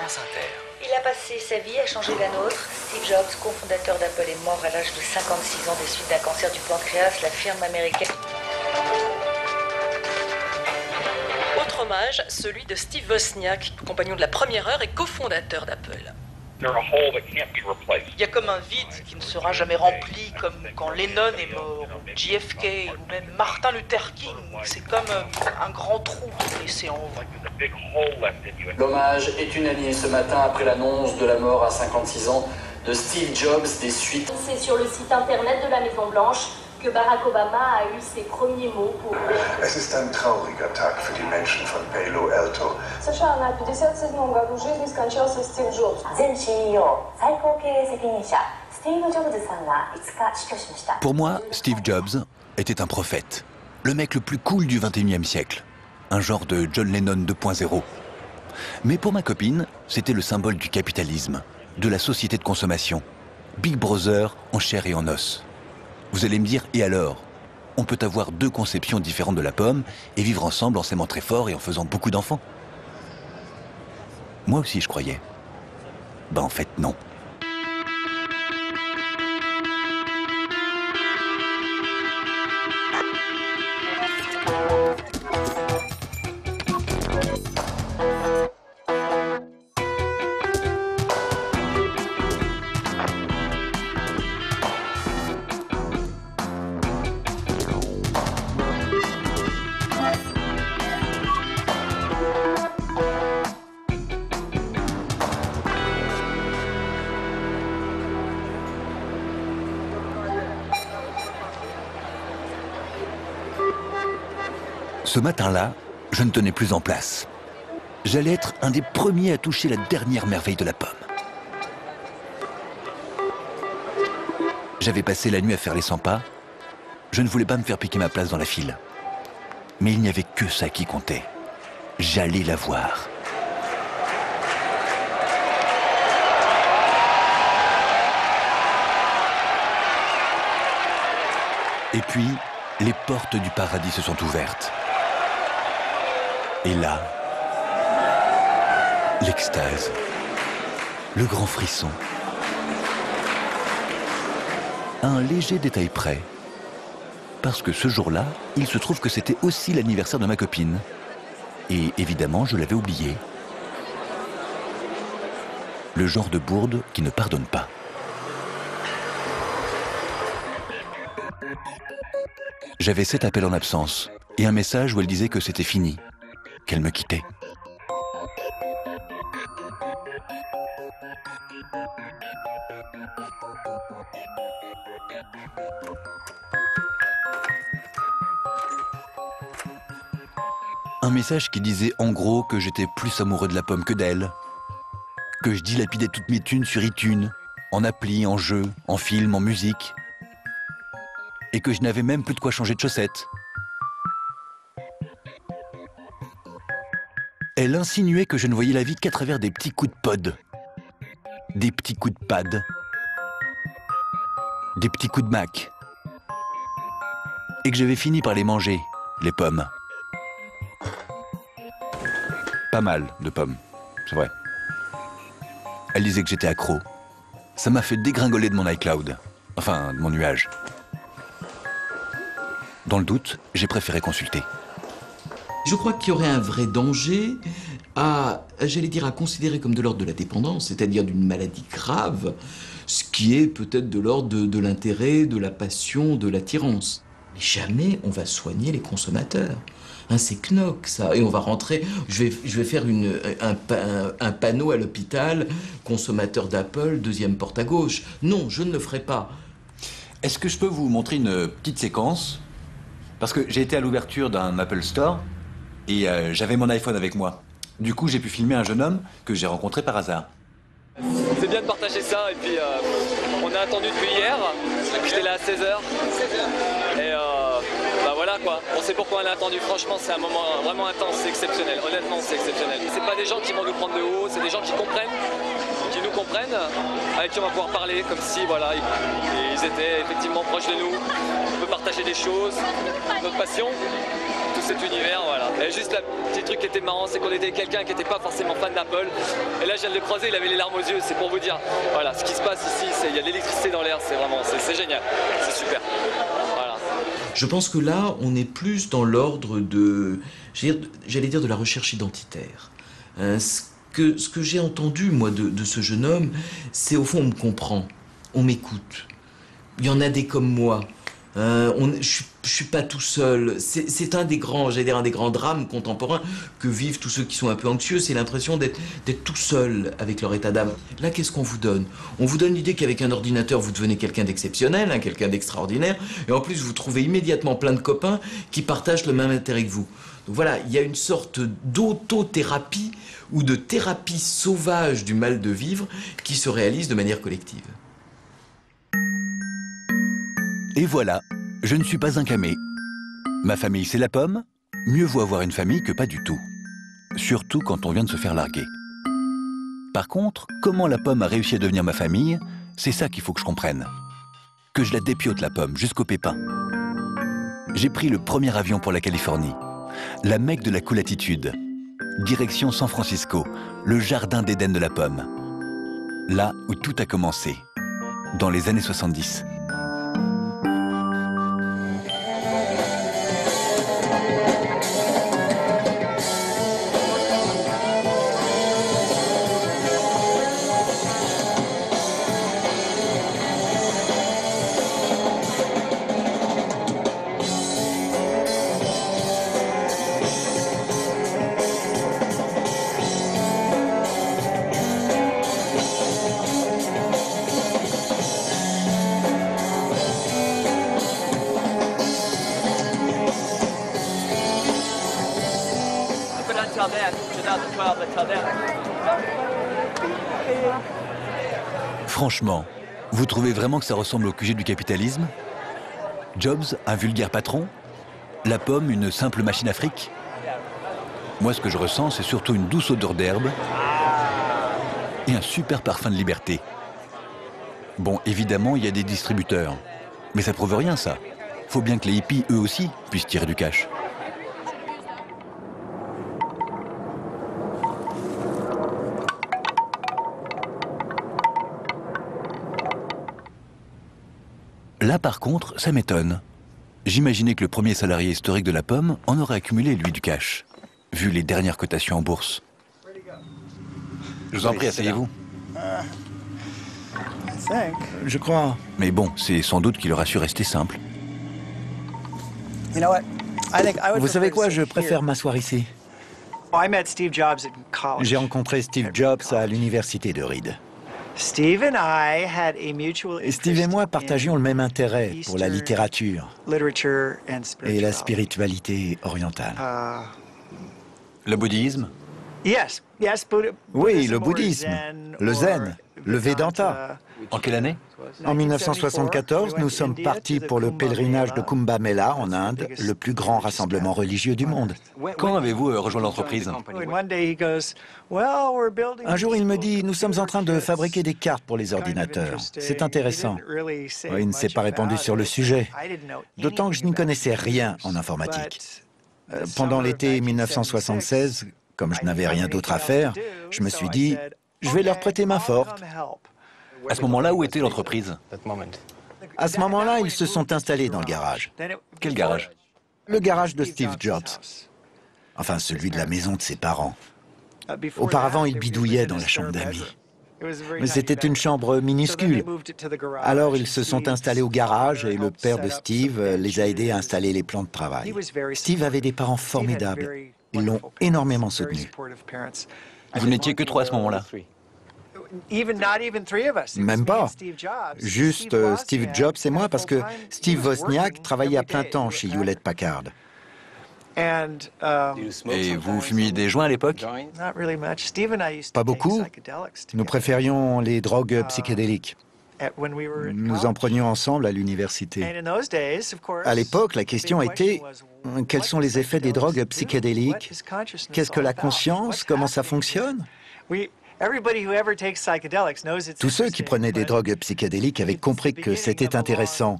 France Inter. Il a passé sa vie à changer la nôtre. Steve Jobs, cofondateur d'Apple, est mort à l'âge de 56 ans des suites d'un cancer du pancréas. La firme américaine... Autre hommage, celui de Steve Wozniak, compagnon de la première heure et cofondateur d'Apple. Il y a comme un vide qui ne sera jamais rempli, comme quand Lennon est mort, ou JFK, ou même Martin Luther King. C'est comme un grand trou laissé en haut. L'hommage est unanime ce matin après l'annonce de la mort à 56 ans de Steve Jobs des suites. C'est sur le site internet de la Maison Blanche que Barack Obama a eu ses premiers mots pour... Es ist ein trauriger Tag für die Menschen von Palo Alto. США на 57-м году жизни скончался Стив Джобс. 前 CEO 最高経営責任者スティーブ・ジョブズさんが5日死去しました。 Pour moi, Steve Jobs était un prophète. Le mec le plus cool du 21e siècle. Un genre de John Lennon 2.0. Mais pour ma copine, c'était le symbole du capitalisme, de la société de consommation. Big Brother en chair et en os. Vous allez me dire, et alors? On peut avoir deux conceptions différentes de la pomme et vivre ensemble en s'aimant très fort et en faisant beaucoup d'enfants. Moi aussi, je croyais. Ben en fait, non. Ce matin-là, je ne tenais plus en place. J'allais être un des premiers à toucher la dernière merveille de la pomme. J'avais passé la nuit à faire les 100 pas. Je ne voulais pas me faire piquer ma place dans la file. Mais il n'y avait que ça qui comptait. J'allais la voir. Et puis, les portes du paradis se sont ouvertes. Et là, l'extase, le grand frisson. À un léger détail près, parce que ce jour-là, il se trouve que c'était aussi l'anniversaire de ma copine. Et évidemment, je l'avais oublié. Le genre de bourde qui ne pardonne pas. J'avais 7 appels en absence et un message où elle disait que c'était fini, qu'elle me quittait. Un message qui disait en gros que j'étais plus amoureux de la pomme que d'elle, que je dilapidais toutes mes thunes sur iTunes, en appli, en jeu, en film, en musique, et que je n'avais même plus de quoi changer de chaussettes. Elle insinuait que je ne voyais la vie qu'à travers des petits coups de pod, des petits coups de pad, des petits coups de Mac, et que j'avais fini par les manger, les pommes. Pas mal de pommes, c'est vrai. Elle disait que j'étais accro. Ça m'a fait dégringoler de mon iCloud, enfin de mon nuage. Dans le doute, j'ai préféré consulter. Je crois qu'il y aurait un vrai danger à, j'allais dire, à considérer comme de l'ordre de la dépendance, c'est-à-dire d'une maladie grave, ce qui est peut-être de l'ordre de l'intérêt, de la passion, de l'attirance. Mais jamais on va soigner les consommateurs. Hein, c'est knock, ça. Et on va rentrer, je vais faire un panneau à l'hôpital, consommateur d'Apple, deuxième porte à gauche. Non, je ne le ferai pas. Est-ce que je peux vous montrer une petite séquence? Parce que j'ai été à l'ouverture d'un Apple Store et j'avais mon iPhone avec moi. Du coup, j'ai pu filmer un jeune homme que j'ai rencontré par hasard. C'est bien de partager ça et puis on a attendu depuis hier. J'étais là à 16h. Et bah voilà quoi. On sait pourquoi on a attendu. Franchement, c'est un moment vraiment intense, c'est exceptionnel. Honnêtement, c'est exceptionnel. C'est pas des gens qui vont nous prendre de haut, c'est des gens qui comprennent, qui nous comprennent, avec qui on va pouvoir parler comme si voilà, ils étaient effectivement proches de nous. On peut partager des choses, notre passion, tout cet univers, voilà. Et juste le petit truc qui était marrant, c'est qu'on était quelqu'un qui n'était pas forcément fan d'Apple. Et là, je viens de le croiser, il avait les larmes aux yeux. C'est pour vous dire, voilà, ce qui se passe ici, il y a de l'électricité dans l'air, c'est vraiment, c'est génial, c'est super. Voilà. Je pense que là, on est plus dans l'ordre de, j'allais dire, de la recherche identitaire. Ce que j'ai entendu, moi, de ce jeune homme, c'est au fond, on me comprend, on m'écoute. Il y en a des comme moi. Je suis pas tout seul. C'est un des grands, j'allais dire, un des grands drames contemporains que vivent tous ceux qui sont un peu anxieux. C'est l'impression d'être tout seul avec leur état d'âme. Là, qu'est-ce qu'on vous donne? On vous donne l'idée qu'avec un ordinateur, vous devenez quelqu'un d'exceptionnel, hein, quelqu'un d'extraordinaire. Et en plus, vous trouvez immédiatement plein de copains qui partagent le même intérêt que vous. Donc voilà, il y a une sorte d'autothérapie ou de thérapie sauvage du mal de vivre qui se réalise de manière collective. Et voilà, je ne suis pas un camé. Ma famille, c'est la pomme. Mieux vaut avoir une famille que pas du tout. Surtout quand on vient de se faire larguer. Par contre, comment la pomme a réussi à devenir ma famille, c'est ça qu'il faut que je comprenne. Que je la dépiote, la pomme, jusqu'au pépin. J'ai pris le premier avion pour la Californie. La Mecque de la cool attitude. Direction San Francisco, le jardin d'Éden de la pomme. Là où tout a commencé, dans les années 70. Franchement, vous trouvez vraiment que ça ressemble au QG du capitalisme? Jobs, un vulgaire patron? La pomme, une simple machine à fric? Moi, ce que je ressens, c'est surtout une douce odeur d'herbe et un super parfum de liberté. Bon, évidemment, il y a des distributeurs. Mais ça prouve rien, ça. Faut bien que les hippies, eux aussi, puissent tirer du cash. Là, par contre, ça m'étonne. J'imaginais que le premier salarié historique de la pomme en aurait accumulé, lui, du cash, vu les dernières cotations en bourse. Je vous en prie, asseyez-vous. Je crois. Mais bon, c'est sans doute qu'il aura su rester simple. Vous savez quoi, je préfère m'asseoir ici. J'ai rencontré Steve Jobs à l'université de Reed. Steve et moi partagions le même intérêt pour la littérature et la spiritualité orientale. Le bouddhisme? Oui, le bouddhisme, le zen, le Vedanta. En quelle année? En 1974, nous sommes partis pour le pèlerinage de Kumbh Mela en Inde, le plus grand rassemblement religieux du monde. Quand avez-vous rejoint l'entreprise? Un jour, il me dit, nous sommes en train de fabriquer des cartes pour les ordinateurs. C'est intéressant. Il ne s'est pas répandu sur le sujet, d'autant que je n'y connaissais rien en informatique. Pendant l'été 1976, comme je n'avais rien d'autre à faire, je me suis dit, je vais leur prêter main forte. À ce moment-là, où était l'entreprise? À ce moment-là, ils se sont installés dans le garage. Quel garage? Le garage de Steve Jobs. Enfin, celui de la maison de ses parents. Auparavant, il bidouillait dans la chambre d'amis. Mais c'était une chambre minuscule. Alors, ils se sont installés au garage et le père de Steve les a aidés à installer les plans de travail. Steve avait des parents formidables. Ils l'ont énormément soutenu. Vous n'étiez que 3 à ce moment-là? Même pas. Juste Steve Jobs et moi, parce que Steve Wozniak travaillait à plein temps chez Hewlett-Packard. Et vous fumiez des joints à l'époque? Pas beaucoup. Nous préférions les drogues psychédéliques. Nous en prenions ensemble à l'université. À l'époque, la question était quels sont les effets des drogues psychédéliques? Qu'est-ce que la conscience? Comment ça fonctionne? Tous ceux qui prenaient des drogues psychédéliques avaient compris que c'était intéressant,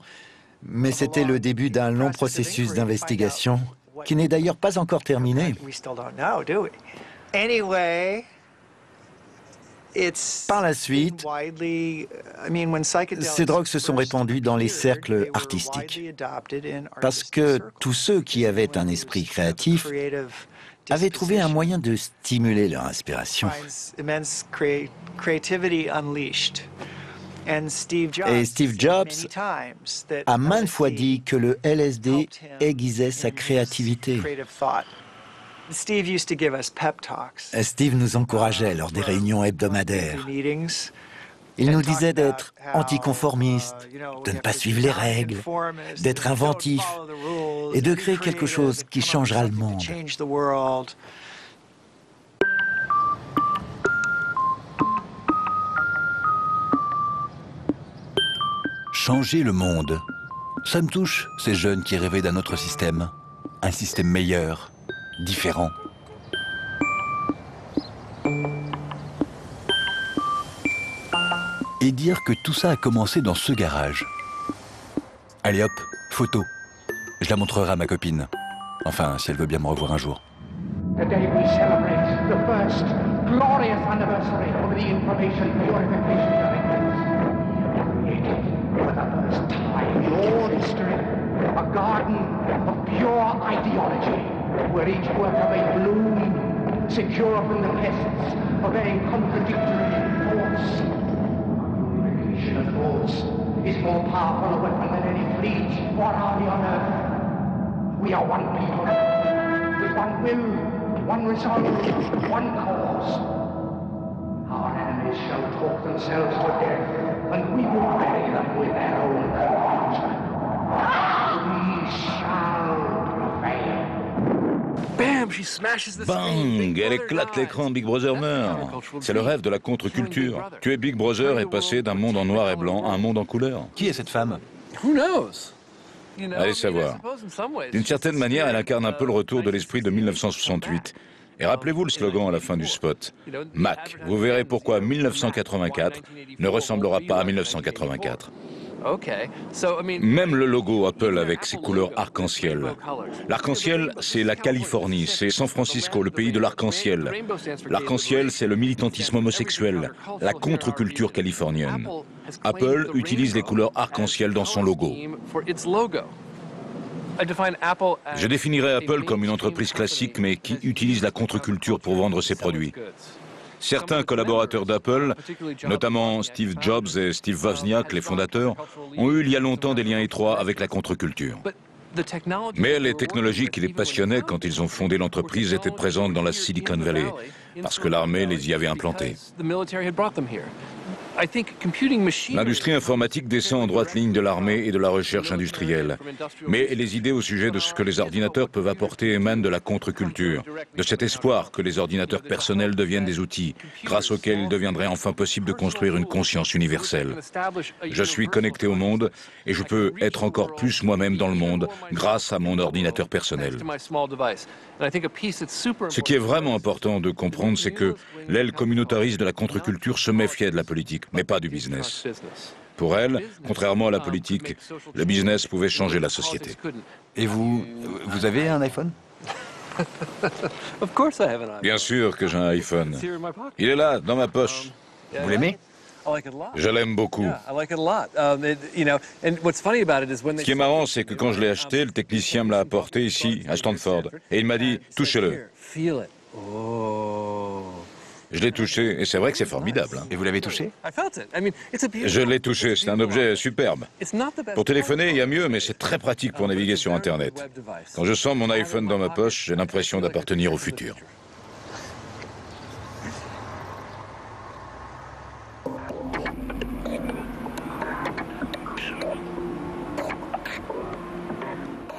mais c'était le début d'un long processus d'investigation qui n'est d'ailleurs pas encore terminé. Par la suite, ces drogues se sont répandues dans les cercles artistiques, parce que tous ceux qui avaient un esprit créatif avaient trouvé un moyen de stimuler leur inspiration. Et Steve Jobs a maintes fois dit que le LSD aiguisait sa créativité. Steve nous encourageait lors des réunions hebdomadaires. Il nous disait d'être anticonformiste, de ne pas suivre les règles, d'être inventif et de créer quelque chose qui changera le monde. Changer le monde. Ça me touche, ces jeunes qui rêvaient d'un autre système. Un système meilleur, différent. Et dire que tout ça a commencé dans ce garage. Allez hop, photo. Je la montrerai à ma copine. Enfin, si elle veut bien me revoir un jour. Today we celebrate the first glorious anniversary of the Information Purification Directives. Created for the first time in all history, a garden of pure ideology, where each worker may bloom, secure from the pests, obeying contradictory thoughts. Purification of thoughts is more powerful a weapon than any fleet or army on earth. We are one people, with one will, one resolve, one cause. Our enemies shall talk themselves to death, and we will bury them with their own heart. We shall prevail. Bang! Elle éclate l'écran, Big Brother meurt. C'est le rêve de la contre-culture. Tuer Big Brother et passer d'un monde en noir et blanc à un monde en couleur. Qui est cette femme? Allez savoir. D'une certaine manière, elle incarne un peu le retour de l'esprit de 1968. Et rappelez-vous le slogan à la fin du spot. Mac, vous verrez pourquoi 1984 ne ressemblera pas à 1984. Même le logo Apple avec ses couleurs arc-en-ciel. L'arc-en-ciel, c'est la Californie, c'est San Francisco, le pays de l'arc-en-ciel. L'arc-en-ciel, c'est le militantisme homosexuel, la contre-culture californienne. Apple utilise les couleurs arc-en-ciel dans son logo. Je définirais Apple comme une entreprise classique, mais qui utilise la contre-culture pour vendre ses produits. Certains collaborateurs d'Apple, notamment Steve Jobs et Steve Wozniak, les fondateurs, ont eu il y a longtemps des liens étroits avec la contre-culture. Mais les technologies qui les passionnaient quand ils ont fondé l'entreprise étaient présentes dans la Silicon Valley, parce que l'armée les y avait implantées. L'industrie informatique descend en droite ligne de l'armée et de la recherche industrielle. Mais les idées au sujet de ce que les ordinateurs peuvent apporter émanent de la contre-culture, de cet espoir que les ordinateurs personnels deviennent des outils, grâce auxquels il deviendrait enfin possible de construire une conscience universelle. Je suis connecté au monde et je peux être encore plus moi-même dans le monde grâce à mon ordinateur personnel. Ce qui est vraiment important de comprendre, c'est que l'aile communautariste de la contre-culture se méfiait de la politique, mais pas du business. Pour elle, contrairement à la politique, le business pouvait changer la société. Et vous avez un iPhone? Bien sûr que j'ai un iPhone. Il est là, dans ma poche. Vous l'aimez? Je l'aime beaucoup. Ce qui est marrant, c'est que quand je l'ai acheté, le technicien me l'a apporté ici, à Stanford. Et il m'a dit, touchez-le. Je l'ai touché, et c'est vrai que c'est formidable. Et vous l'avez touché? Je l'ai touché, c'est un objet superbe. Pour téléphoner, il y a mieux, mais c'est très pratique pour naviguer sur Internet. Quand je sens mon iPhone dans ma poche, j'ai l'impression d'appartenir au futur.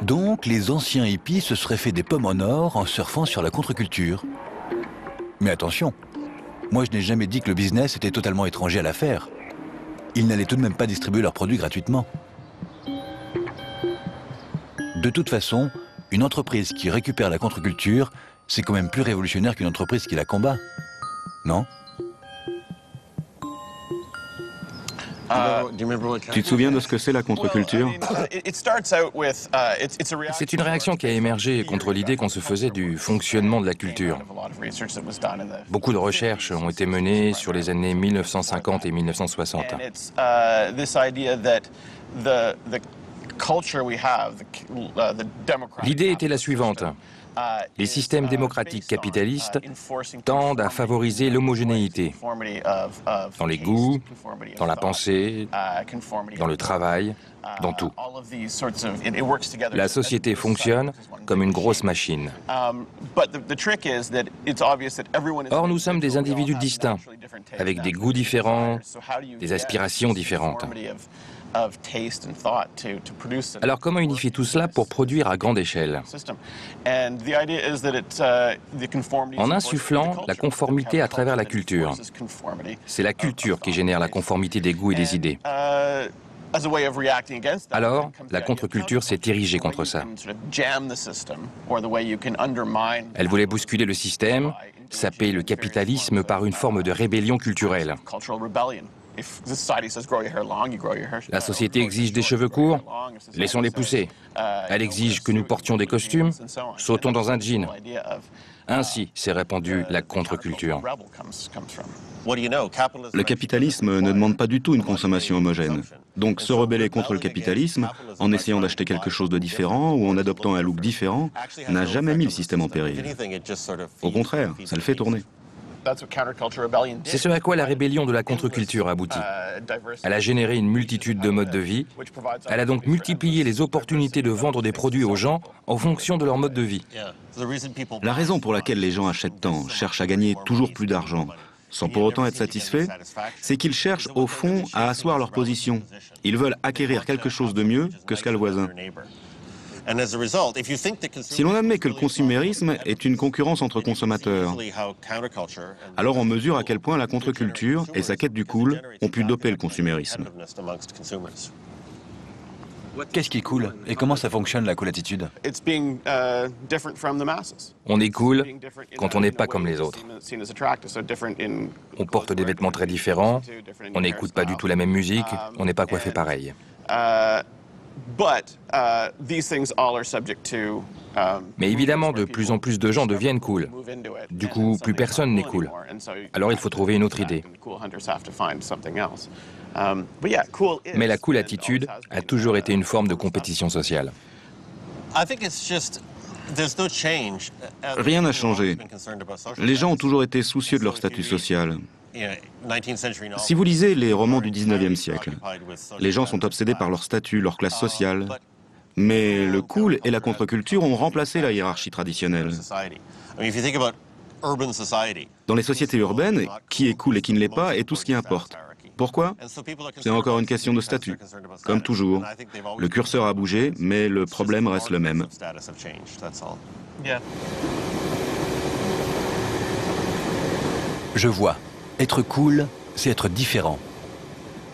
Donc, les anciens hippies se seraient fait des pommes en or en surfant sur la contre-culture. Mais attention, moi je n'ai jamais dit que le business était totalement étranger à l'affaire. Ils n'allaient tout de même pas distribuer leurs produits gratuitement. De toute façon, une entreprise qui récupère la contre-culture, c'est quand même plus révolutionnaire qu'une entreprise qui la combat. Non ? Tu te souviens de ce que c'est la contre-culture? C'est une réaction qui a émergé contre l'idée qu'on se faisait du fonctionnement de la culture. Beaucoup de recherches ont été menées sur les années 1950 et 1960. L'idée était la suivante. Les systèmes démocratiques capitalistes tendent à favoriser l'homogénéité dans les goûts, dans la pensée, dans le travail, dans tout. La société fonctionne comme une grosse machine. Or, nous sommes des individus distincts, avec des goûts différents, des aspirations différentes. Alors comment unifier tout cela pour produire à grande échelle? En insufflant la conformité à travers la culture. C'est la culture qui génère la conformité des goûts et des idées. Alors, la contre-culture s'est érigée contre ça. Elle voulait bousculer le système, saper le capitalisme par une forme de rébellion culturelle. La société exige des cheveux courts, laissons-les pousser. Elle exige que nous portions des costumes, sautons dans un jean. Ainsi s'est répandue la contre-culture. Le capitalisme ne demande pas du tout une consommation homogène. Donc se rebeller contre le capitalisme, en essayant d'acheter quelque chose de différent ou en adoptant un look différent, n'a jamais mis le système en péril. Au contraire, ça le fait tourner. C'est ce à quoi la rébellion de la contre-culture aboutit. Elle a généré une multitude de modes de vie. Elle a donc multiplié les opportunités de vendre des produits aux gens en fonction de leur mode de vie. La raison pour laquelle les gens achètent tant, cherchent à gagner toujours plus d'argent, sans pour autant être satisfaits, c'est qu'ils cherchent au fond à asseoir leur position. Ils veulent acquérir quelque chose de mieux que ce qu'a le voisin. Si l'on admet que le consumérisme est une concurrence entre consommateurs, alors on mesure à quel point la contre-culture et sa quête du cool ont pu doper le consumérisme. Qu'est-ce qui est cool et comment ça fonctionne la cool attitude? On est cool quand on n'est pas comme les autres. On porte des vêtements très différents, on n'écoute pas du tout la même musique, on n'est pas coiffé pareil. Mais évidemment, de plus en plus de gens deviennent cool. Du coup, plus personne n'est cool. Alors il faut trouver une autre idée. Mais la cool attitude a toujours été une forme de compétition sociale. Rien n'a changé. Les gens ont toujours été soucieux de leur statut social. Si vous lisez les romans du 19e siècle, les gens sont obsédés par leur statut, leur classe sociale. Mais le cool et la contre-culture ont remplacé la hiérarchie traditionnelle. Dans les sociétés urbaines, qui est cool et qui ne l'est pas est tout ce qui importe. Pourquoi? C'est encore une question de statut. Comme toujours, le curseur a bougé, mais le problème reste le même. Je vois. Être cool, c'est être différent.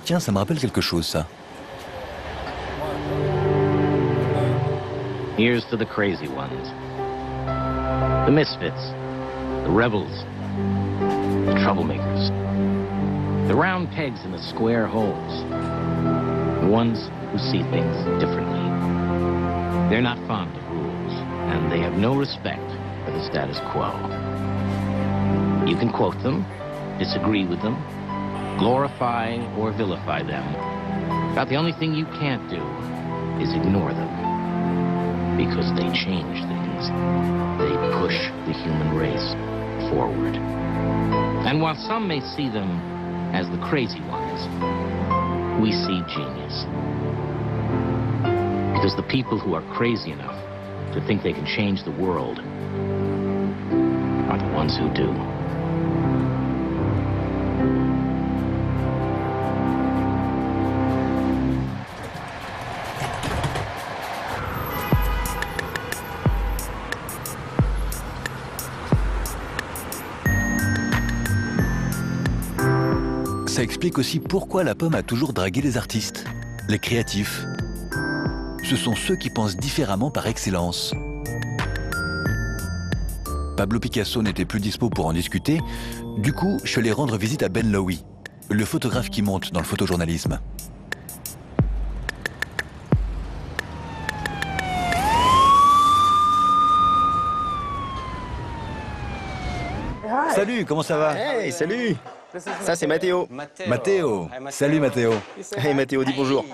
Tiens, ça me rappelle quelque chose, ça. Here's to the crazy ones. The misfits. The rebels. The troublemakers. The round pegs in the square holes. The ones who see things differently. They're not fond of rules, and they have no respect for the status quo. You can quote them, disagree with them, glorify or vilify them. But the only thing you can't do is ignore them. Because they change things. They push the human race forward. And while some may see them as the crazy ones, we see genius. Because the people who are crazy enough to think they can change the world are the ones who do. Ça explique aussi pourquoi la pomme a toujours dragué les artistes, les créatifs. Ce sont ceux qui pensent différemment par excellence. Pablo Picasso n'était plus dispo pour en discuter, du coup, je suis allé rendre visite à Ben Lowy. le photographe qui monte dans le photojournalisme. Salut, comment ça va? Hey, salut. Ça, c'est Matteo. Matteo. Salut, Matteo. Hey, Matteo, dis bonjour.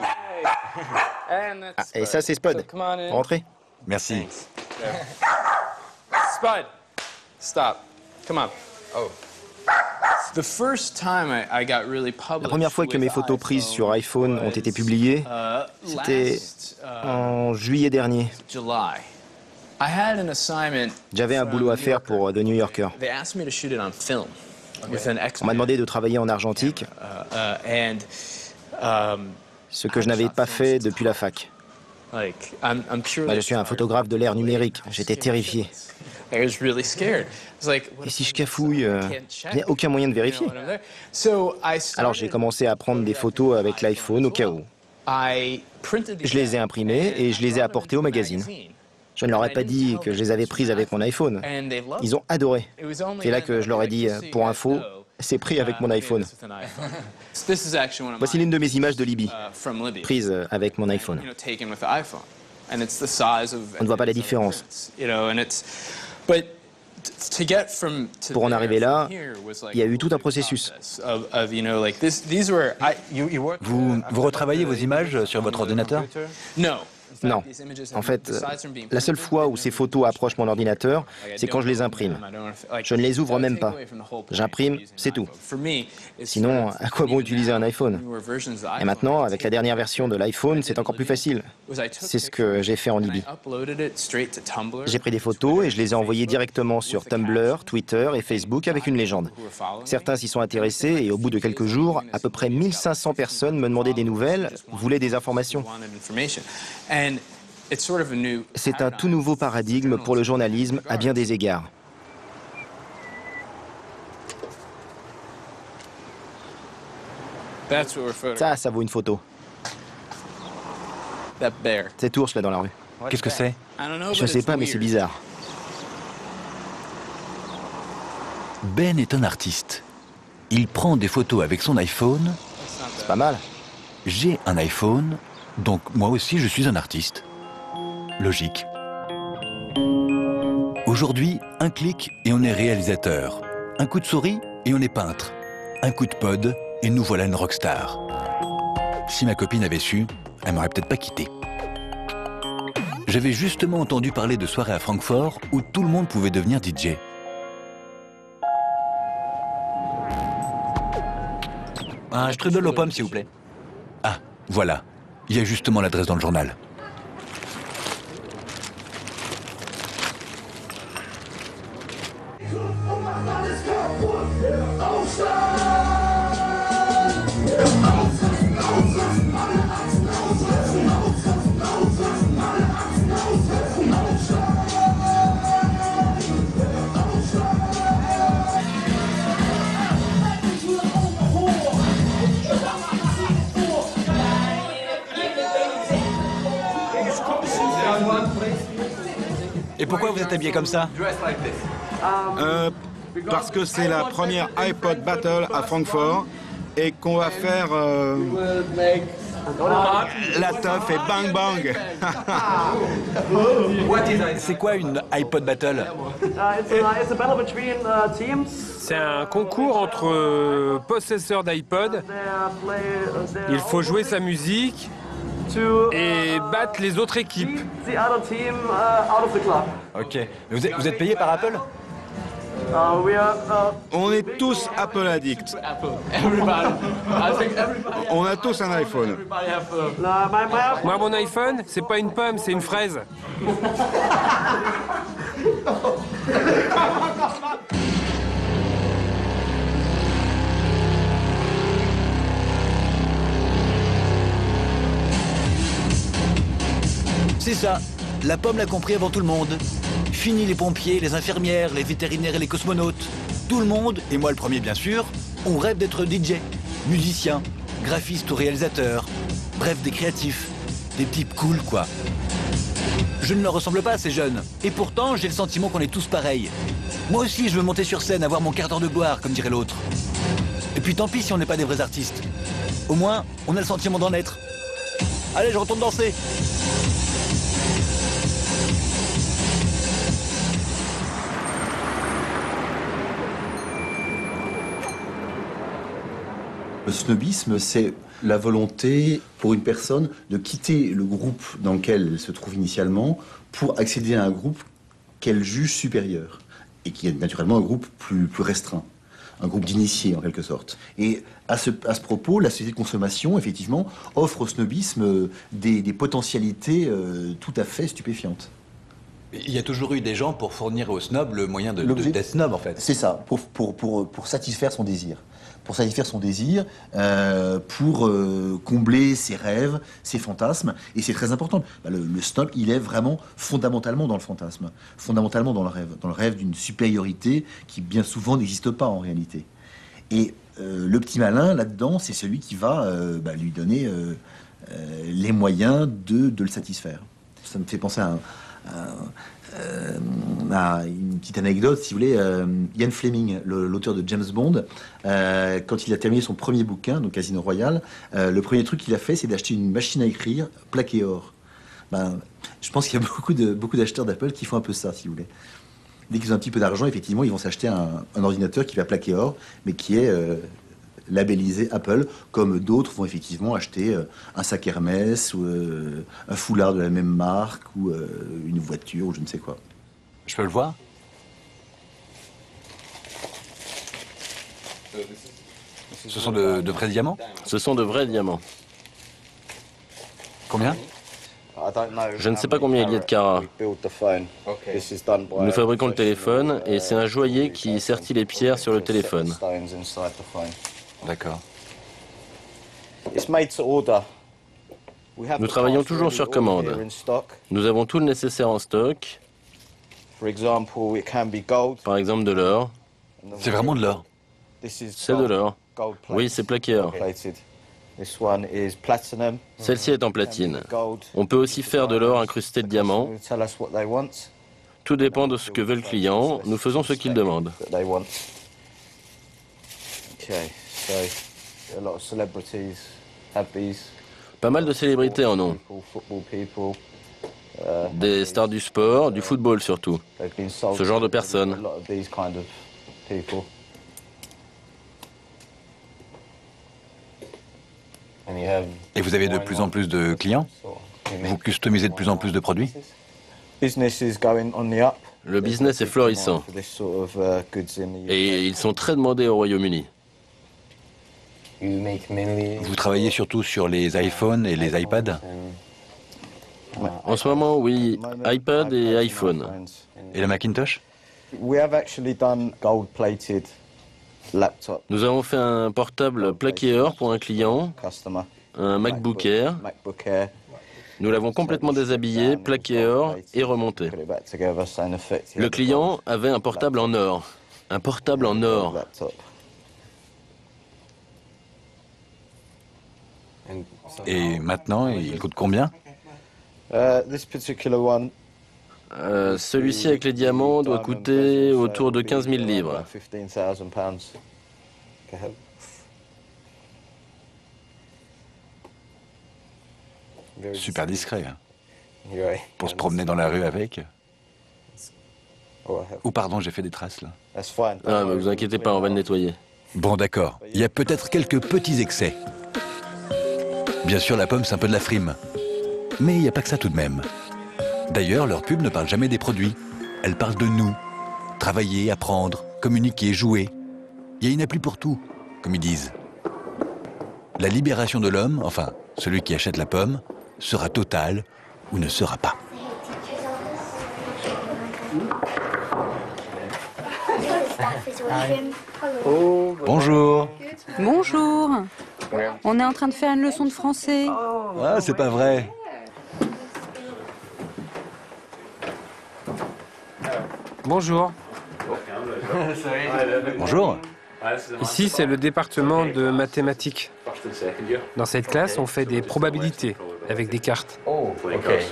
Ah, et ça, c'est Spud. Rentrez. Merci. Spud, stop. Come on. Oh. La première fois que mes photos prises sur iPhone ont été publiées, c'était en juillet dernier. J'avais un boulot à faire pour The New Yorker. On m'a demandé de travailler en argentique, ce que je n'avais pas fait depuis la fac. Je suis un photographe de l'ère numérique. J'étais terrifié. Et si je cafouille, il n'y a aucun moyen de vérifier. Alors j'ai commencé à prendre des photos avec l'iPhone au cas où. Je les ai imprimées et je les ai apportées au magazine. Je ne leur ai pas dit que je les avais prises avec mon iPhone. Ils ont adoré. C'est là que je leur ai dit, pour info, c'est pris avec mon iPhone. Voici l'une de mes images de Libye, prise avec mon iPhone. On ne voit pas la différence. Pour en arriver là, il y a eu tout un processus. Vous retravaillez vos images sur votre ordinateur? Non. En fait, la seule fois où ces photos approchent mon ordinateur, c'est quand je les imprime. Je ne les ouvre même pas. J'imprime, c'est tout. Sinon, à quoi bon utiliser un iPhone? Et maintenant, avec la dernière version de l'iPhone, c'est encore plus facile. C'est ce que j'ai fait en Libye. J'ai pris des photos et je les ai envoyées directement sur Tumblr, Twitter et Facebook avec une légende. Certains s'y sont intéressés et au bout de quelques jours, à peu près 1500 personnes me demandaient des nouvelles, voulaient des informations. C'est un tout nouveau paradigme pour le journalisme à bien des égards. Ça vaut une photo. Cet ours là dans la rue. Qu'est-ce que c'est? Je ne sais pas, mais c'est bizarre. Ben est un artiste. Il prend des photos avec son iPhone. C'est pas mal. J'ai un iPhone, donc moi aussi je suis un artiste. Logique. Aujourd'hui, un clic et on est réalisateur. Un coup de souris et on est peintre. Un coup de pod et nous voilà une rockstar. Si ma copine avait su, elle m'aurait peut-être pas quitté. J'avais justement entendu parler de soirées à Francfort où tout le monde pouvait devenir DJ. Un strudel aux pommes, s'il vous plaît. Ah, voilà. Il y a justement l'adresse dans le journal. Et pourquoi vous êtes habillé comme ça? Parce que c'est la première iPod Battle à Francfort et qu'on va faire la teuf et bang bang. C'est quoi une iPod Battle? C'est un concours entre possesseurs d'iPod. Il faut jouer sa musique et battre les autres équipes. Ok. Vous êtes payé par Apple? On est tous Apple addicts. On a tous un iPhone. Moi, mon iPhone, c'est pas une pomme, c'est une fraise. C'est ça, la pomme l'a compris avant tout le monde. Fini les pompiers, les infirmières, les vétérinaires et les cosmonautes. Tout le monde, et moi le premier bien sûr, on rêve d'être DJ, musicien, graphiste ou réalisateur. Bref, des créatifs, des types cool quoi. Je ne leur ressemble pas à ces jeunes, et pourtant j'ai le sentiment qu'on est tous pareils. Moi aussi je veux monter sur scène, avoir mon quart d'heure de gloire, comme dirait l'autre. Et puis tant pis si on n'est pas des vrais artistes. Au moins, on a le sentiment d'en être. Allez, je retourne danser. Le snobisme, c'est la volonté pour une personne de quitter le groupe dans lequel elle se trouve initialement pour accéder à un groupe qu'elle juge supérieur et qui est naturellement un groupe plus restreint, un groupe d'initiés en quelque sorte. Et à ce propos, la société de consommation, effectivement, offre au snobisme des potentialités tout à fait stupéfiantes. Il y a toujours eu des gens pour fournir aux snobs le moyen d'être snob, en fait. C'est ça, pour satisfaire son désir. Pour satisfaire son désir, pour combler ses rêves, ses fantasmes. Et c'est très important. Le snob, il est vraiment fondamentalement dans le fantasme, fondamentalement dans le rêve d'une supériorité qui bien souvent n'existe pas en réalité. Et le petit malin, là-dedans, c'est celui qui va lui donner les moyens de le satisfaire. Ça me fait penser à une petite anecdote, si vous voulez. Ian Fleming, l'auteur de James Bond, quand il a terminé son premier bouquin, donc Casino Royale, le premier truc qu'il a fait, c'est d'acheter une machine à écrire plaquée or. Je pense qu'il y a beaucoup d'acheteurs d'Apple qui font un peu ça, si vous voulez. Dès qu'ils ont un petit peu d'argent, effectivement, ils vont s'acheter un ordinateur qui va plaquer or, mais qui est labellisé Apple, comme d'autres vont effectivement acheter un sac Hermès ou un foulard de la même marque ou une voiture ou je ne sais quoi. Je peux le voir? Ce sont de vrais diamants? Ce sont de vrais diamants. Combien? Je ne sais pas combien il y a de carats. Nous fabriquons le téléphone et c'est un joaillier qui sertit les pierres sur le téléphone. D'accord. Nous travaillons toujours sur commande. Nous avons tout le nécessaire en stock. Par exemple de l'or. C'est vraiment de l'or? C'est de l'or. Oui, c'est plaqué or. Celle-ci est en platine. On peut aussi faire de l'or incrusté de diamants. Tout dépend de ce que veut le client. Nous faisons ce qu'il demande. Pas mal de célébrités en ont. Des stars du sport, du football surtout. Ce genre de personnes. Et vous avez de plus en plus de clients? Vous customisez de plus en plus de produits? Le business est florissant. Et ils sont très demandés au Royaume-Uni. Vous travaillez surtout sur les iPhones et les iPads? En ce moment, oui, iPad et iPhone. Et le Macintosh? Nous avons fait un portable plaqué or pour un client, un MacBook Air. Nous l'avons complètement déshabillé, plaqué or et remonté. Le client avait un portable en or. Un portable en or. Et maintenant, il coûte combien? Celui-ci avec les diamants doit coûter autour de 15 000 livres. Super discret. Hein. Pour se promener dans la rue avec. Ou pardon, j'ai fait des traces là. Ah, mais vous inquiétez pas, on va le nettoyer. Bon, d'accord. Il y a peut-être quelques petits excès. Bien sûr, la pomme, c'est un peu de la frime. Mais il n'y a pas que ça tout de même. D'ailleurs, leur pub ne parle jamais des produits. Elle parle de nous. Travailler, apprendre, communiquer, jouer. Il y a une appli pour tout, comme ils disent. La libération de l'homme, enfin, celui qui achète la pomme, sera totale ou ne sera pas. Bonjour. Bonjour. On est en train de faire une leçon de français. Ah, c'est pas vrai. Bonjour. Bonjour. Ici, c'est le département de mathématiques. Dans cette classe, on fait des probabilités avec des cartes. Oh, ok.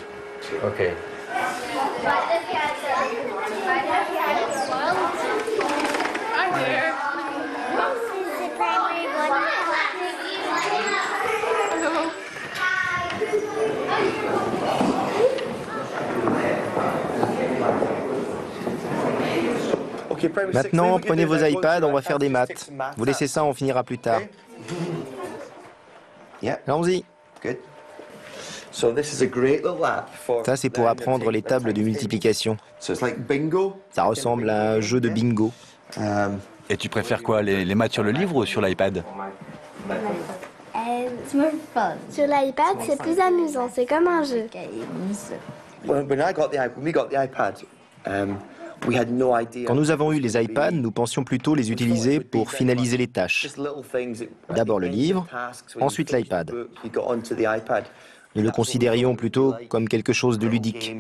Maintenant, prenez vos iPads, on va faire des maths. Vous laissez ça, on finira plus tard. Allons-y. Ça, c'est pour apprendre les tables de multiplication. Ça ressemble à un jeu de bingo. Et tu préfères quoi, les maths sur le livre ou sur l'iPad? Sur l'iPad, c'est plus amusant, c'est comme un jeu. Quand nous avons eu les iPads, nous pensions plutôt les utiliser pour finaliser les tâches. D'abord le livre, ensuite l'iPad. Nous le considérions plutôt comme quelque chose de ludique.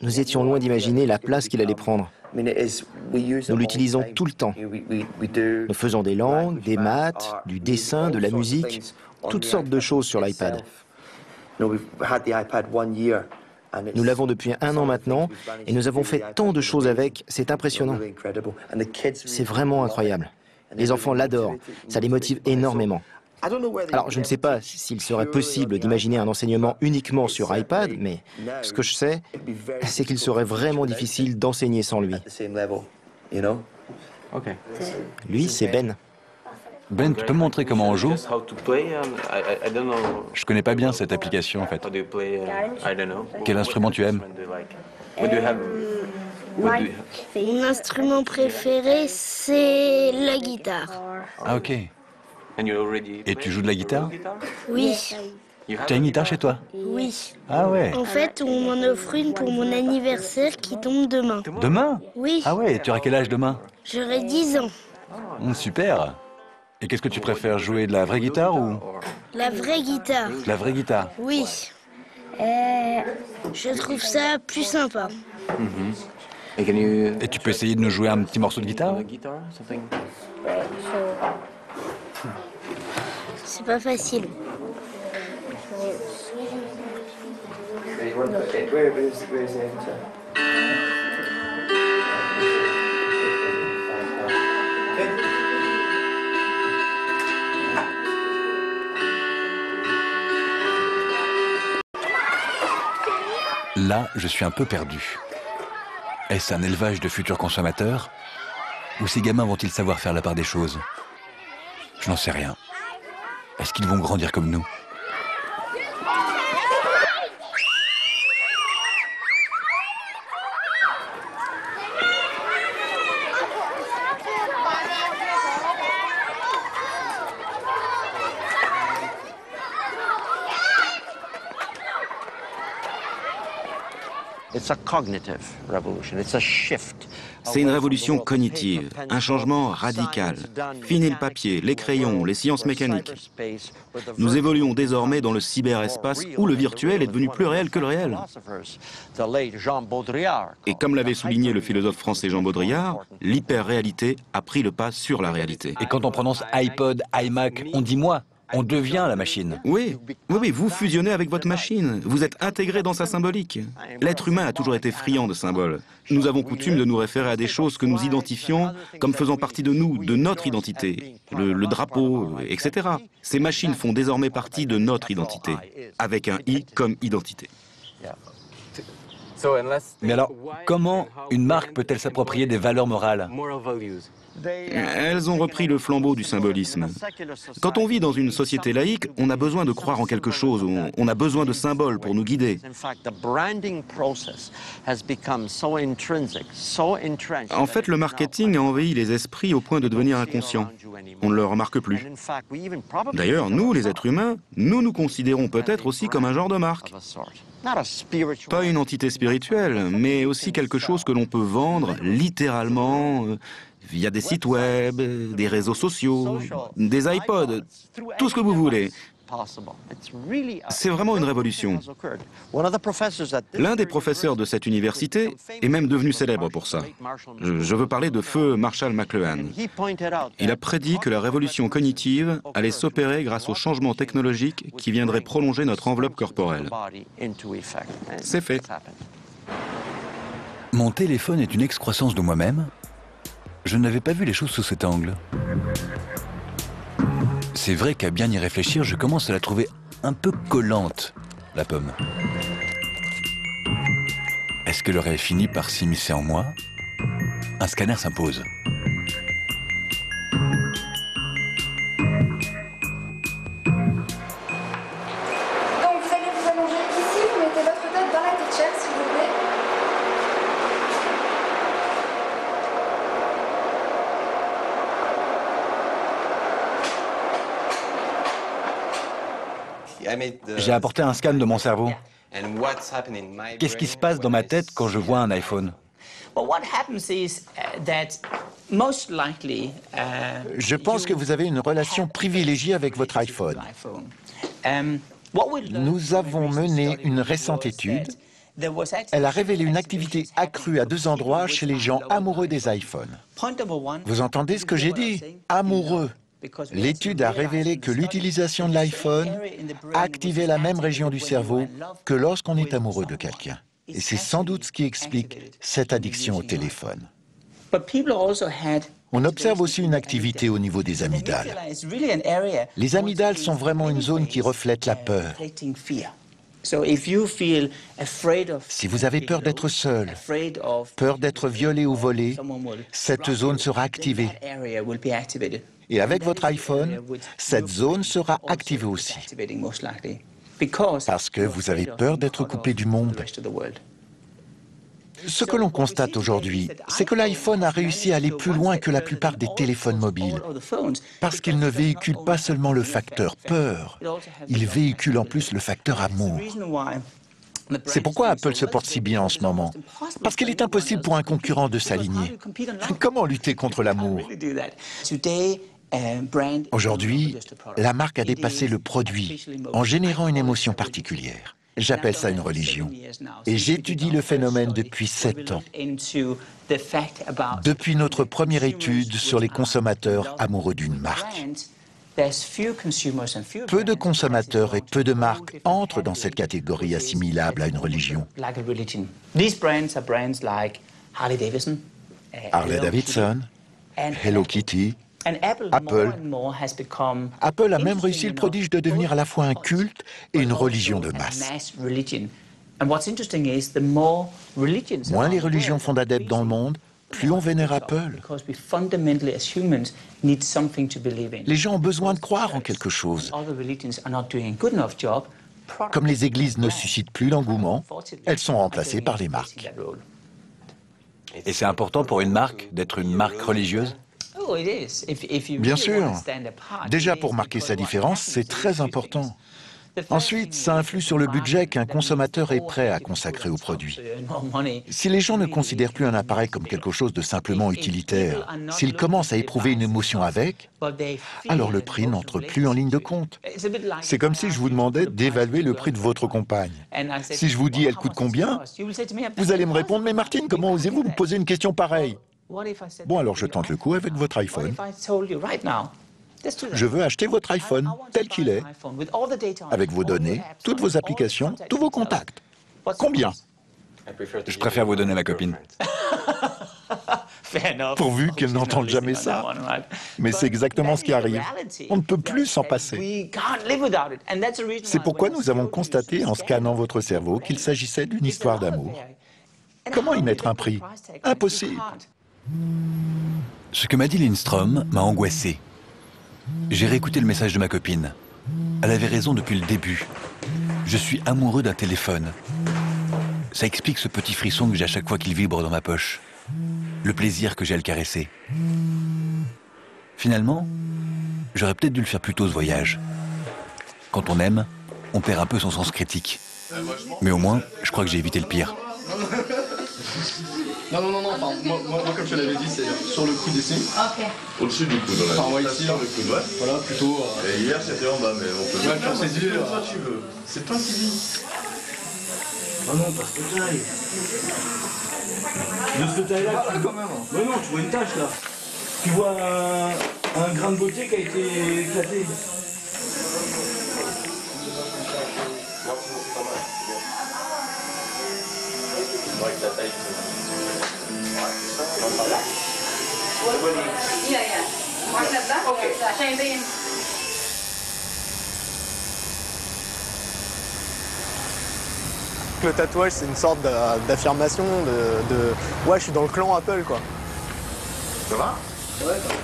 Nous étions loin d'imaginer la place qu'il allait prendre. Nous l'utilisons tout le temps. Nous faisons des langues, des maths, du dessin, de la musique, toutes sortes de choses sur l'iPad. Nous l'avons depuis 1 an maintenant et nous avons fait tant de choses avec, c'est impressionnant. C'est vraiment incroyable. Les enfants l'adorent, ça les motive énormément. Alors, je ne sais pas s'il serait possible d'imaginer un enseignement uniquement sur iPad, mais ce que je sais, c'est qu'il serait vraiment difficile d'enseigner sans lui. Lui, c'est Ben. Ben, tu peux me montrer comment on joue? Je connais pas bien cette application, en fait. Quel instrument tu aimes? Mon instrument préféré, c'est la guitare. Ah, ok. Et tu joues de la guitare? Oui. Tu as une guitare chez toi? Oui. Ah ouais. En fait, on m'en offre une pour mon anniversaire qui tombe demain. Demain? Oui. Ah ouais, tu auras quel âge demain? J'aurai 10 ans. Super. Et qu'est-ce que tu préfères, jouer de la vraie guitare ou? La vraie guitare. La vraie guitare? Oui. Je trouve ça plus sympa. Et tu peux essayer de nous jouer un petit morceau de guitare? C'est pas facile. Là, je suis un peu perdu. Est-ce un élevage de futurs consommateurs? Ou ces gamins vont-ils savoir faire la part des choses? Je n'en sais rien. Est-ce qu'ils vont grandir comme nous? C'est une révolution cognitive, un changement radical. Fini le papier, les crayons, les sciences mécaniques. Nous évoluons désormais dans le cyberespace où le virtuel est devenu plus réel que le réel. Et comme l'avait souligné le philosophe français Jean Baudrillard, l'hyper-réalité a pris le pas sur la réalité. Et quand on prononce iPod, iMac, on dit moi. On devient la machine. Oui, vous fusionnez avec votre machine. Vous êtes intégré dans sa symbolique. L'être humain a toujours été friand de symboles. Nous avons coutume de nous référer à des choses que nous identifions comme faisant partie de nous, de notre identité. Le drapeau, etc. Ces machines font désormais partie de notre identité, avec un I comme identité. Mais alors, comment une marque peut-elle s'approprier des valeurs morales? Elles ont repris le flambeau du symbolisme. Quand on vit dans une société laïque, on a besoin de croire en quelque chose, on a besoin de symboles pour nous guider. En fait, le marketing a envahi les esprits au point de devenir inconscient. On ne le remarque plus. D'ailleurs, nous, les êtres humains, nous considérons peut-être aussi comme un genre de marque. Pas une entité spirituelle, mais aussi quelque chose que l'on peut vendre littéralement via des sites web, des réseaux sociaux, des iPods, tout ce que vous voulez. C'est vraiment une révolution. L'un des professeurs de cette université est même devenu célèbre pour ça. Je veux parler de feu Marshall McLuhan. Il a prédit que la révolution cognitive allait s'opérer grâce aux changements technologiques qui viendraient prolonger notre enveloppe corporelle. C'est fait. Mon téléphone est une excroissance de moi-même. Je n'avais pas vu les choses sous cet angle. C'est vrai qu'à bien y réfléchir, je commence à la trouver un peu collante, la pomme. Est-ce qu'elle aurait fini par s'immiscer en moi? un scanner s'impose. Donc vous allez vous allonger ici, vous mettez votre tête dans la t-shirt s'il vous plaît. J'ai apporté un scan de mon cerveau. Qu'est-ce qui se passe dans ma tête quand je vois un iPhone? Je pense que vous avez une relation privilégiée avec votre iPhone. Nous avons mené une récente étude. Elle a révélé une activité accrue à 2 endroits chez les gens amoureux des iPhones. Vous entendez ce que j'ai dit? Amoureux. L'étude a révélé que l'utilisation de l'iPhone activait la même région du cerveau que lorsqu'on est amoureux de quelqu'un. Et c'est sans doute ce qui explique cette addiction au téléphone. On observe aussi une activité au niveau des amygdales. Les amygdales sont vraiment une zone qui reflète la peur. Si vous avez peur d'être seul, peur d'être violé ou volé, cette zone sera activée. Et avec votre iPhone, cette zone sera activée aussi. Parce que vous avez peur d'être coupé du monde. Ce que l'on constate aujourd'hui, c'est que l'iPhone a réussi à aller plus loin que la plupart des téléphones mobiles. Parce qu'il ne véhicule pas seulement le facteur peur, il véhicule en plus le facteur amour. C'est pourquoi Apple se porte si bien en ce moment. Parce qu'il est impossible pour un concurrent de s'aligner. Comment lutter contre l'amour? Aujourd'hui, la marque a dépassé le produit en générant une émotion particulière. J'appelle ça une religion. Et j'étudie le phénomène depuis 7 ans. Depuis notre première étude sur les consommateurs amoureux d'une marque. Peu de consommateurs et peu de marques entrent dans cette catégorie assimilable à une religion. Harley Davidson, Hello Kitty, Apple. Apple a même réussi le prodige de devenir à la fois un culte et une religion de masse. Moins les religions font d'adeptes dans le monde, plus on vénère Apple. Les gens ont besoin de croire en quelque chose. Comme les églises ne suscitent plus l'engouement, elles sont remplacées par les marques. Et c'est important pour une marque d'être une marque religieuse? Bien sûr. Déjà, pour marquer sa différence, c'est très important. Ensuite, ça influe sur le budget qu'un consommateur est prêt à consacrer au produit. Si les gens ne considèrent plus un appareil comme quelque chose de simplement utilitaire, s'ils commencent à éprouver une émotion avec, alors le prix n'entre plus en ligne de compte. C'est comme si je vous demandais d'évaluer le prix de votre compagne. Si je vous dis « elle coûte combien ?», vous allez me répondre « mais Martine, comment osez-vous me poser une question pareille ?» Bon, alors je tente le coup avec votre iPhone. Je veux acheter votre iPhone tel qu'il est, avec vos données, toutes vos applications, tous vos contacts. Combien? Je préfère vous donner ma copine. Pourvu qu'elle n'entende jamais ça. Mais c'est exactement ce qui arrive. On ne peut plus s'en passer. C'est pourquoi nous avons constaté en scannant votre cerveau qu'il s'agissait d'une histoire d'amour. Comment y mettre un prix? Impossible. Ce que m'a dit Lindstrom m'a angoissé. J'ai réécouté le message de ma copine. Elle avait raison depuis le début. Je suis amoureux d'un téléphone. Ça explique ce petit frisson que j'ai à chaque fois qu'il vibre dans ma poche. Le plaisir que j'ai à le caresser. Finalement, j'aurais peut-être dû le faire plus tôt ce voyage. Quand on aime, on perd un peu son sens critique. Mais au moins, je crois que j'ai évité le pire. Non, enfin, moi comme je te l'avais dit, c'est sur le coude ici. Ok. Au-dessus du coude, enfin, moi ici, sur le coude, ouais. Voilà, plutôt. Et hier, c'était en bas, mais on peut. Ouais, comme c'est dur. Toi, tu veux. C'est toi qui dis. Oh non, pas ce taille. De ce taille-là, quand même. Mais non, tu vois une tache là. Tu vois un grain de beauté qui a été éclaté. Avec ta taille. Le tatouage, c'est une sorte d'affirmation de ouais, je suis dans le clan Apple, quoi. Ça va? Ouais, ça va.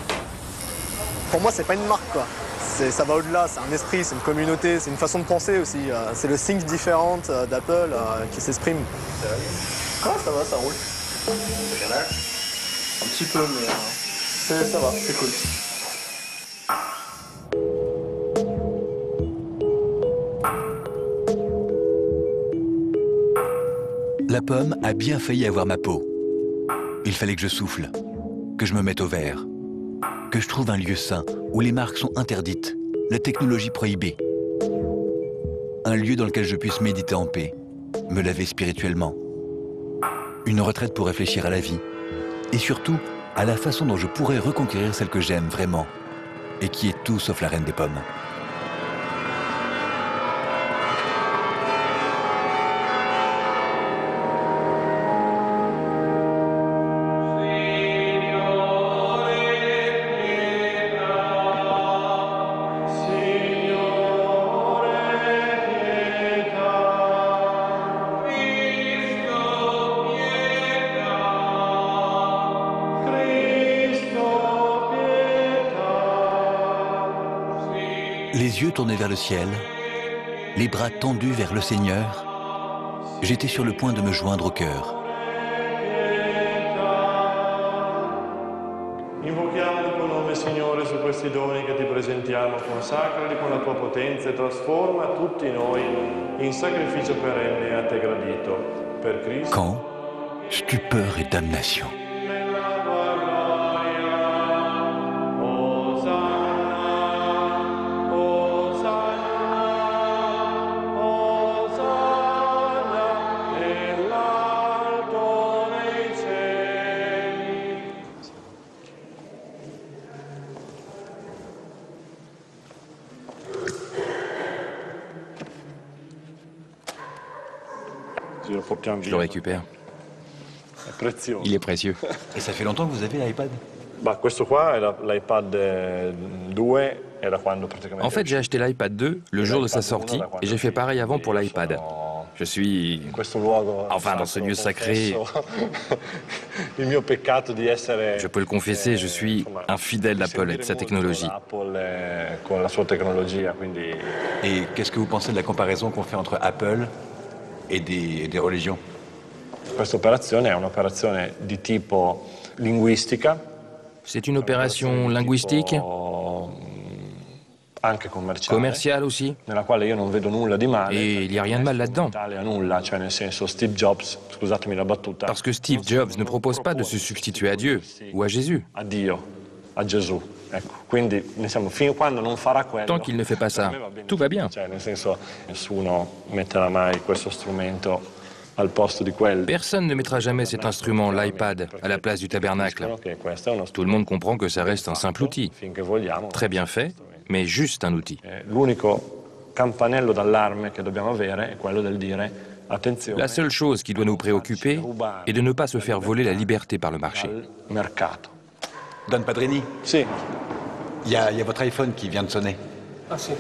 Pour moi, c'est pas une marque, quoi. Ça va au-delà, c'est un esprit, c'est une communauté, c'est une façon de penser aussi. C'est le think différent d'Apple qui s'exprime. Ah, ça va, ça roule. Un petit peu, mais ça va, c'est cool. La pomme a bien failli avoir ma peau. Il fallait que je souffle, que je me mette au vert, que je trouve un lieu sain où les marques sont interdites, la technologie prohibée. Un lieu dans lequel je puisse méditer en paix, me laver spirituellement. Une retraite pour réfléchir à la vie. Et surtout, à la façon dont je pourrais reconquérir celle que j'aime vraiment. Et qui est tout sauf la reine des pommes. Les yeux tournés vers le ciel, les bras tendus vers le Seigneur, j'étais sur le point de me joindre au cœur. Invochiamo il tuo nome, Signore, su questi doni che ti presentiamo, consacrali con la tua potenza e trasforma tutti noi in sacrificio perenne a te gradito. Per Cristo. Quand stupeur et damnation. Je le récupère. Il est précieux. Et ça fait longtemps que vous avez l'iPad? En fait, j'ai acheté l'iPad 2 le jour de sa sortie et j'ai fait pareil avant pour l'iPad. Je suis... Enfin, dans ce lieu sacré... Je peux le confesser, je suis infidèle d'Apple et de sa technologie. Et qu'est-ce que vous pensez de la comparaison qu'on fait entre Apple et des religions? C'est une opération linguistique, commerciale aussi, et il n'y a rien de mal là-dedans. Parce que Steve Jobs ne propose pas de se substituer à Dieu ou à Jésus. Tant qu'il ne fait pas ça, tout va bien. Personne ne mettra jamais cet instrument, l'iPad, à la place du tabernacle. Tout le monde comprend que ça reste un simple outil. Très bien fait, mais juste un outil. La seule chose qui doit nous préoccuper est de ne pas se faire voler la liberté par le marché. Don Padrini? Si. Il y a votre iPhone qui vient de sonner. Ah, si.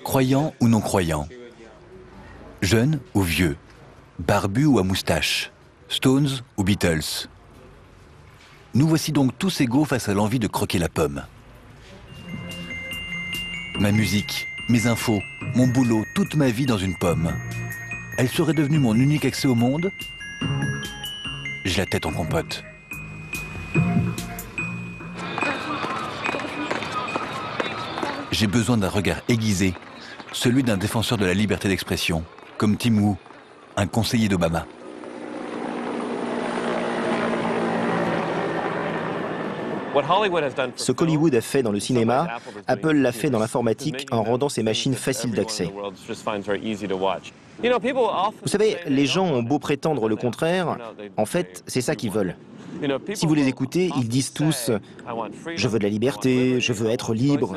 Croyant ou non croyant, jeune ou vieux, barbu ou à moustache, Stones ou Beatles. Nous voici donc tous égaux face à l'envie de croquer la pomme. Ma musique, mes infos, mon boulot, toute ma vie dans une pomme. Elle serait devenue mon unique accès au monde? J'ai la tête en compote. J'ai besoin d'un regard aiguisé, celui d'un défenseur de la liberté d'expression, comme Tim Wu, un conseiller d'Obama. Ce qu'Hollywood a fait dans le cinéma, Apple l'a fait dans l'informatique en rendant ses machines faciles d'accès. Vous savez, les gens ont beau prétendre le contraire, en fait, c'est ça qu'ils veulent. Si vous les écoutez, ils disent tous « Je veux de la liberté, je veux être libre,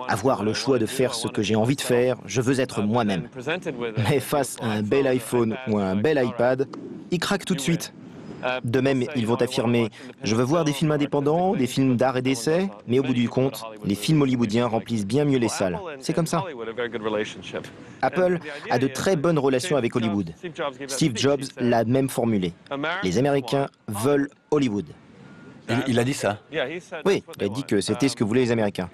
avoir le choix de faire ce que j'ai envie de faire, je veux être moi-même. » Mais face à un bel iPhone ou à un bel iPad, ils craquent tout de suite. De même, ils vont affirmer « Je veux voir des films indépendants, des films d'art et d'essai », mais au bout du compte, les films hollywoodiens remplissent bien mieux les salles. C'est comme ça. Apple a de très bonnes relations avec Hollywood. Steve Jobs l'a même formulé. Les Américains veulent Hollywood. Il a dit ça? Oui, il a dit que c'était ce que voulaient les Américains.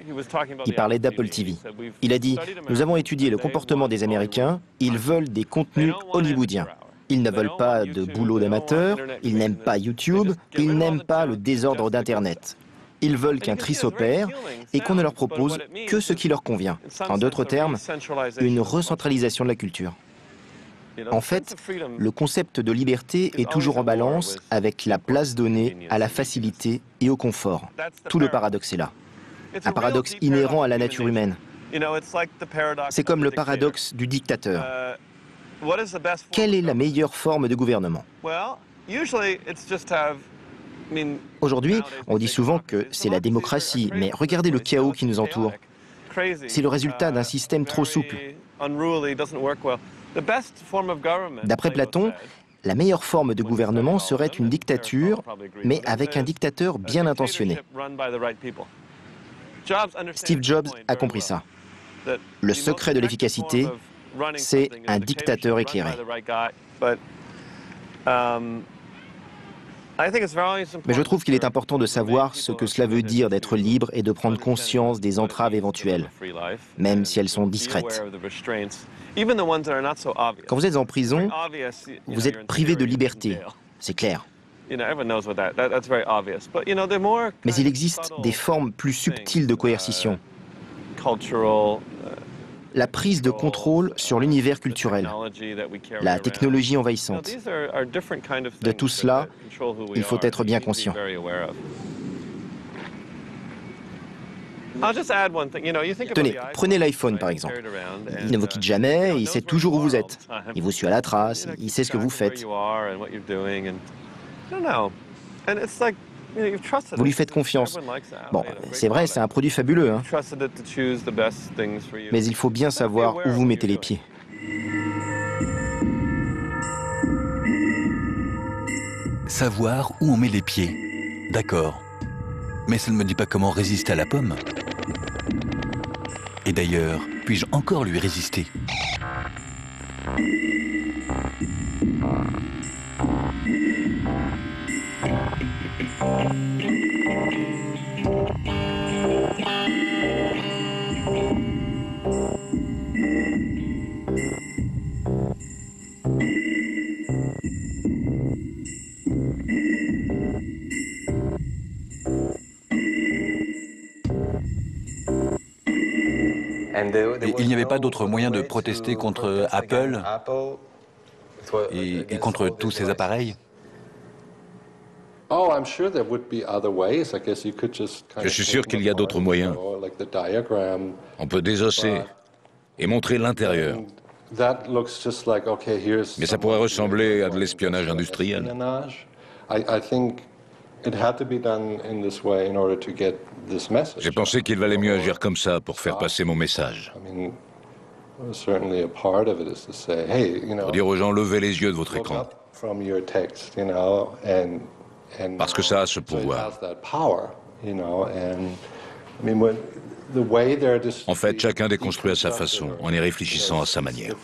Il parlait d'Apple TV. Il a dit « Nous avons étudié le comportement des Américains, ils veulent des contenus hollywoodiens. Ils ne veulent pas de boulot d'amateur, ils n'aiment pas YouTube, ils n'aiment pas le désordre d'Internet. Ils veulent qu'un tri s'opère et qu'on ne leur propose que ce qui leur convient. En d'autres termes, une recentralisation de la culture. En fait, le concept de liberté est toujours en balance avec la place donnée à la facilité et au confort. Tout le paradoxe est là. Un paradoxe inhérent à la nature humaine. C'est comme le paradoxe du dictateur. Quelle est la meilleure forme de gouvernement? Aujourd'hui, on dit souvent que c'est la démocratie, mais regardez le chaos qui nous entoure. C'est le résultat d'un système trop souple. D'après Platon, la meilleure forme de gouvernement serait une dictature, mais avec un dictateur bien intentionné. Steve Jobs a compris ça. Le secret de l'efficacité, c'est un dictateur éclairé. Mais je trouve qu'il est important de savoir ce que cela veut dire d'être libre et de prendre conscience des entraves éventuelles, même si elles sont discrètes. Quand vous êtes en prison, vous êtes privé de liberté, c'est clair. Mais il existe des formes plus subtiles de coercition. La prise de contrôle sur l'univers culturel, la technologie envahissante. De tout cela, il faut être bien conscient. Tenez, prenez l'iPhone par exemple. Il ne vous quitte jamais, il sait toujours où vous êtes. Il vous suit à la trace, il sait ce que vous faites. Vous lui faites confiance. Bon, c'est vrai, c'est un produit fabuleux, hein. Mais il faut bien savoir où vous mettez les pieds. Savoir où on met les pieds. D'accord. Mais ça ne me dit pas comment résister à la pomme. Et d'ailleurs, puis-je encore lui résister ? Et il n'y avait pas d'autre moyen de protester contre Apple et contre tous ces appareils ? Je suis sûr qu'il y a d'autres moyens. On peut désosser et montrer l'intérieur. Mais ça pourrait ressembler à de l'espionnage industriel. J'ai pensé qu'il valait mieux agir comme ça pour faire passer mon message. Pour dire aux gens, levez les yeux de votre écran. Parce que ça a ce pouvoir. En fait, chacun déconstruit à sa façon, en y réfléchissant à sa manière.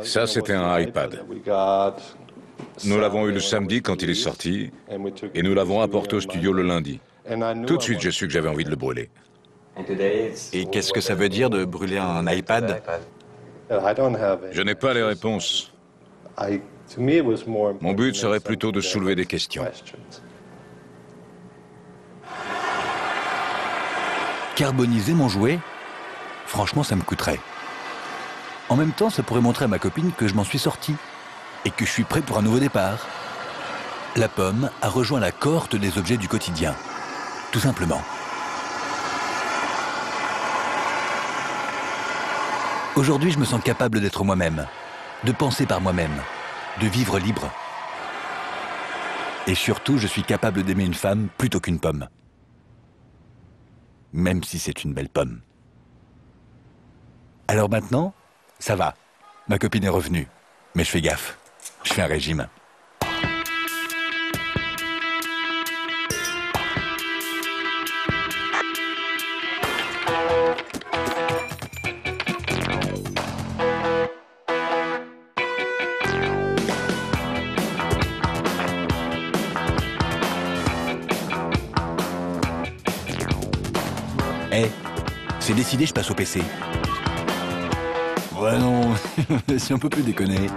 Ça, c'était un iPad. Nous l'avons eu le samedi quand il est sorti, et nous l'avons apporté au studio le lundi. Tout de suite, j'ai su que j'avais envie de le brûler. Et qu'est-ce que ça veut dire de brûler un iPad ? Je n'ai pas les réponses. Mon but serait plutôt de soulever des questions. Carboniser mon jouet ? Franchement, ça me coûterait. En même temps, ça pourrait montrer à ma copine que je m'en suis sorti et que je suis prêt pour un nouveau départ. La pomme a rejoint la cohorte des objets du quotidien, tout simplement. Aujourd'hui, je me sens capable d'être moi-même, de penser par moi-même, de vivre libre. Et surtout, je suis capable d'aimer une femme plutôt qu'une pomme. Même si c'est une belle pomme. Alors maintenant, ça va. Ma copine est revenue, mais je fais gaffe. Je fais un régime. Eh, c'est décidé, je passe au PC. Ouais non, si on peut plus déconner.